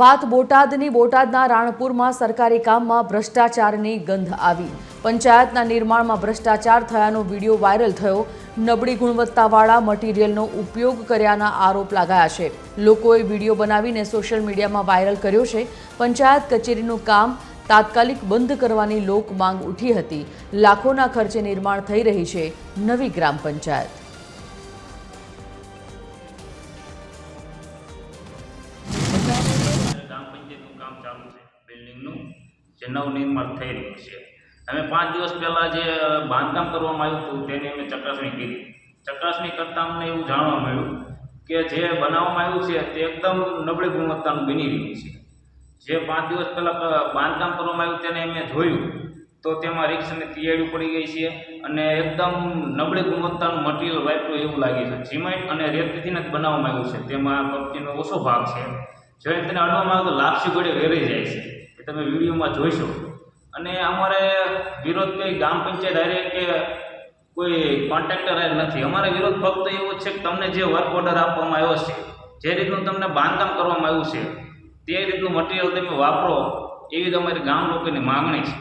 વાત બોટાદની બોટાદના રાણપુરમાં સરકારી કામમાં ભ્રષ્ટાચારની ગંધ આવી। પંચાયતના નિર્માણમાં ભ્રષ્ટાચાર થયાનો વિડીયો વાયરલ થયો। નબળી ગુણવત્તાવાળા મટીરીયલનો ઉપયોગ કર્યાના આરોપ લગાયા છે। લોકોએ વિડીયો બનાવીને સોશિયલ મીડિયામાં વાયરલ કર્યો છે। પંચાયત કચેરીનું કામ તાત્કાલિક બંધ કરવાની લોક માંગ ઉઠી હતી। લાખોના ખર્ચે નિર્માણ થઈ રહી છે નવી ગ્રામ પંચાયત। नवनिर्माण थई रह्युं छे। अमे 5 दिवस पहला जे बांधकाम करवामां आव्युं हतुं तेनी अमे चकासणी कीधी। चकासणी करता अમને એવું જાણવા મળ્યું કે જે બનાવવામાં આવ્યું છે તે એકદમ નબળી ગુણવત્તાનું બની રહ્યું છે। જે 5 દિવસ પહેલા બાંધકામ કરવામાં આવ્યું તેને અમે જોયું તો તેમાં રીક્ષને તિયાડી પડી ગઈ છે અને એકદમ નબળી ગુણવત્તાનું મટીરીયલ વાપર્યું એવું લાગે છે। સિમેન્ટ અને રેતીથી જ બનાવવામાં આવ્યું છે। તેમાં કપચીનો ઓછો ભાગ છે। જો તેને અડવામાં આવે તો લાપસી ગળે વેરાઈ જાય છે। તમે વિડીયોમાં જોઈશો। અને અમારે વિરોધ કોઈ ગ્રામ પંચાયત હારે કે કોઈ કોન્ટ્રાક્ટર હારે નથી। અમારે વિરોધ ફક્ત એવો છે કે તમને જે વર્ક ઓર્ડર આપવામાં આવ્યો છે, જે રીતનું તમને બાંધકામ કરવામાં આવ્યું છે તે રીતનું મટીરીયલ તમે વાપરો, એવી તમારી ગામ લોકોની માગણી છે।